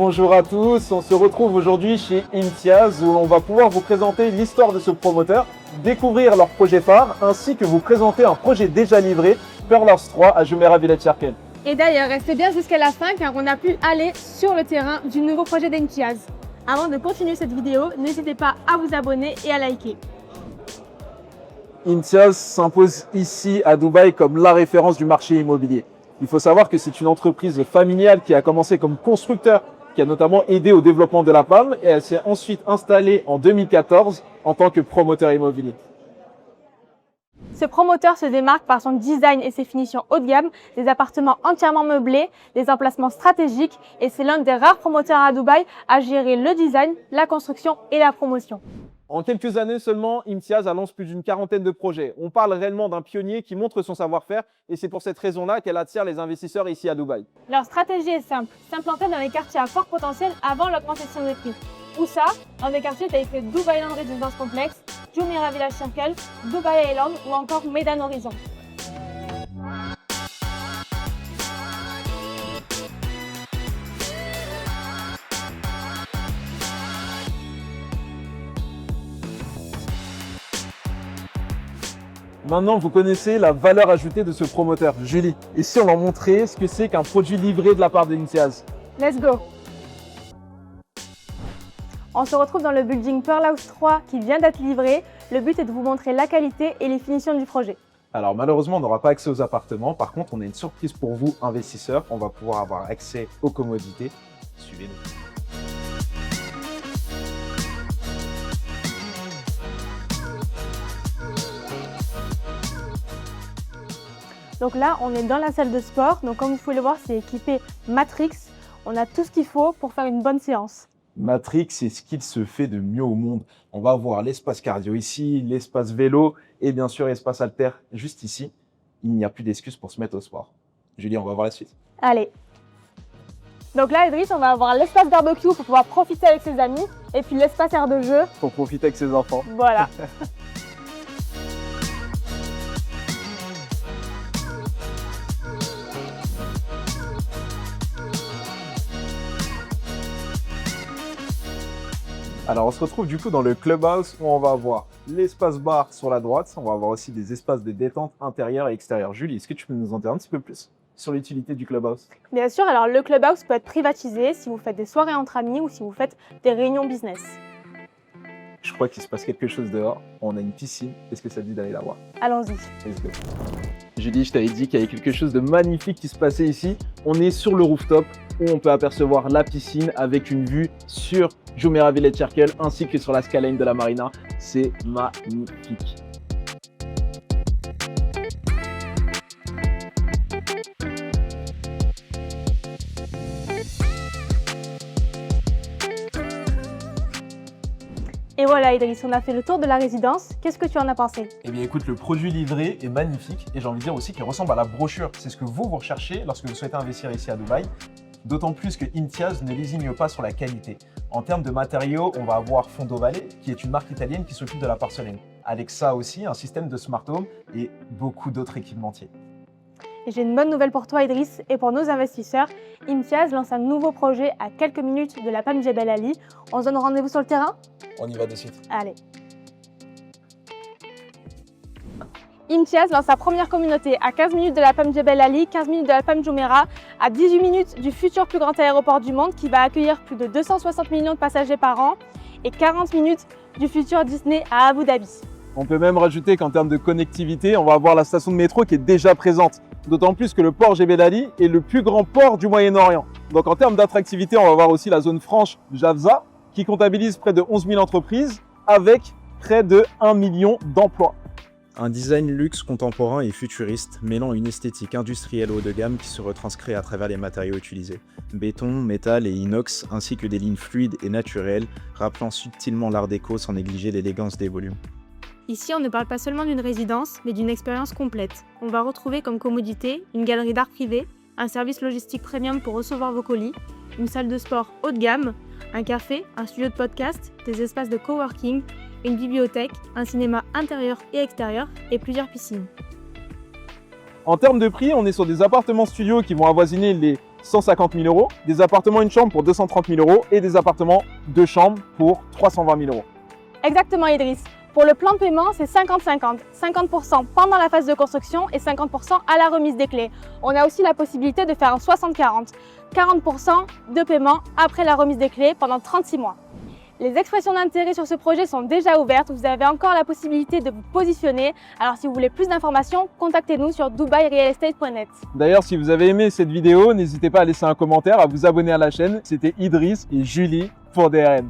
Bonjour à tous, on se retrouve aujourd'hui chez Imtiaz où on va pouvoir vous présenter l'histoire de ce promoteur, découvrir leur projet phare ainsi que vous présenter un projet déjà livré, Pearlers 3 à Jumeirah Village Circle. Et d'ailleurs, restez bien jusqu'à la fin car on a pu aller sur le terrain du nouveau projet d'Imtiaz. Avant de continuer cette vidéo, n'hésitez pas à vous abonner et à liker. Imtiaz s'impose ici à Dubaï comme la référence du marché immobilier. Il faut savoir que c'est une entreprise familiale qui a commencé comme constructeur, qui a notamment aidé au développement de la Palme et elle s'est ensuite installée en 2014 en tant que promoteur immobilier. Ce promoteur se démarque par son design et ses finitions haut de gamme, des appartements entièrement meublés, des emplacements stratégiques et c'est l'un des rares promoteurs à Dubaï à gérer le design, la construction et la promotion. En quelques années seulement, Imtiaz annonce plus d'une quarantaine de projets. On parle réellement d'un pionnier qui montre son savoir-faire et c'est pour cette raison-là qu'elle attire les investisseurs ici à Dubaï. Leur stratégie est simple, s'implanter dans les quartiers à fort potentiel avant l'augmentation des prix. Où ça? Dans des quartiers tels que Dubai Land Residence Complex, Jumeirah Village Circle, Dubai Island ou encore Medan Horizon. Maintenant, vous connaissez la valeur ajoutée de ce promoteur. Julie, et si on leur montrait ce que c'est qu'un produit livré de la part de Imtiaz? Let's go! On se retrouve dans le building Pearlers 3 qui vient d'être livré. Le but est de vous montrer la qualité et les finitions du projet. Alors malheureusement, on n'aura pas accès aux appartements. Par contre, on a une surprise pour vous, investisseurs. On va pouvoir avoir accès aux commodités. Suivez-nous. Donc là, on est dans la salle de sport. Donc comme vous pouvez le voir, c'est équipé Matrix. On a tout ce qu'il faut pour faire une bonne séance. Matrix, c'est ce qu'il se fait de mieux au monde. On va avoir l'espace cardio ici, l'espace vélo et bien sûr l'espace haltère juste ici. Il n'y a plus d'excuses pour se mettre au sport. Julie, on va voir la suite. Allez. Donc là, Idriss, on va avoir l'espace barbecue pour pouvoir profiter avec ses amis et puis l'espace air de jeu. Pour profiter avec ses enfants. Voilà. Alors on se retrouve du coup dans le clubhouse où on va avoir l'espace bar sur la droite. On va avoir aussi des espaces de détente intérieur et extérieur. Julie, est-ce que tu peux nous en dire un petit peu plus sur l'utilité du clubhouse? Bien sûr, alors le clubhouse peut être privatisé si vous faites des soirées entre amis ou si vous faites des réunions business. Je crois qu'il se passe quelque chose dehors. On a une piscine. Est-ce que ça te dit d'aller la voir? Allons-y. Let's go. Julie, je t'avais dit qu'il y avait quelque chose de magnifique qui se passait ici. On est sur le rooftop où on peut apercevoir la piscine avec une vue sur Jumeirah Village Circle ainsi que sur la skyline de la marina. C'est magnifique. Et voilà Idriss, on a fait le tour de la résidence. Qu'est-ce que tu en as pensé? Eh bien écoute, le produit livré est magnifique et j'ai envie de dire aussi qu'il ressemble à la brochure. C'est ce que vous recherchez lorsque vous souhaitez investir ici à Dubaï. D'autant plus que Imtiaz ne lésigne pas sur la qualité. En termes de matériaux, on va avoir Fondo Valley, qui est une marque italienne qui s'occupe de la porcelaine. Avec ça aussi, un système de smart home et beaucoup d'autres équipementiers. Et j'ai une bonne nouvelle pour toi Idriss et pour nos investisseurs. Imtiaz lance un nouveau projet à quelques minutes de la Palme Jebel Ali. On se donne rendez-vous sur le terrain? On y va de suite. Allez. Imtiaz lance sa première communauté à 15 minutes de la Palme Jebel Ali, 15 minutes de la Palme Jumeirah, à 18 minutes du futur plus grand aéroport du monde qui va accueillir plus de 260 millions de passagers par an et 40 minutes du futur Disney à Abu Dhabi. On peut même rajouter qu'en termes de connectivité, on va avoir la station de métro qui est déjà présente. D'autant plus que le port Jebel Ali est le plus grand port du Moyen-Orient. Donc en termes d'attractivité, on va avoir aussi la zone franche Jafza qui comptabilise près de 11 000 entreprises avec près de 1 million d'emplois. Un design luxe contemporain et futuriste, mêlant une esthétique industrielle haut de gamme qui se retranscrit à travers les matériaux utilisés. Béton, métal et inox, ainsi que des lignes fluides et naturelles, rappelant subtilement l'art déco sans négliger l'élégance des volumes. Ici, on ne parle pas seulement d'une résidence, mais d'une expérience complète. On va retrouver comme commodité une galerie d'art privé, un service logistique premium pour recevoir vos colis, une salle de sport haut de gamme, un café, un studio de podcast, des espaces de coworking, une bibliothèque, un cinéma intérieur et extérieur et plusieurs piscines. En termes de prix, on est sur des appartements studios qui vont avoisiner les 150 000 euros, des appartements une chambre pour 230 000 euros et des appartements 2 chambres pour 320 000 euros. Exactement Idriss. Pour le plan de paiement, c'est 50-50. 50% pendant la phase de construction et 50% à la remise des clés. On a aussi la possibilité de faire un 60-40. 40% de paiement après la remise des clés pendant 36 mois. Les expressions d'intérêt sur ce projet sont déjà ouvertes. Vous avez encore la possibilité de vous positionner. Alors si vous voulez plus d'informations, contactez-nous sur dubairealestate.net. D'ailleurs, si vous avez aimé cette vidéo, n'hésitez pas à laisser un commentaire, à vous abonner à la chaîne. C'était Idriss et Julie pour DRN.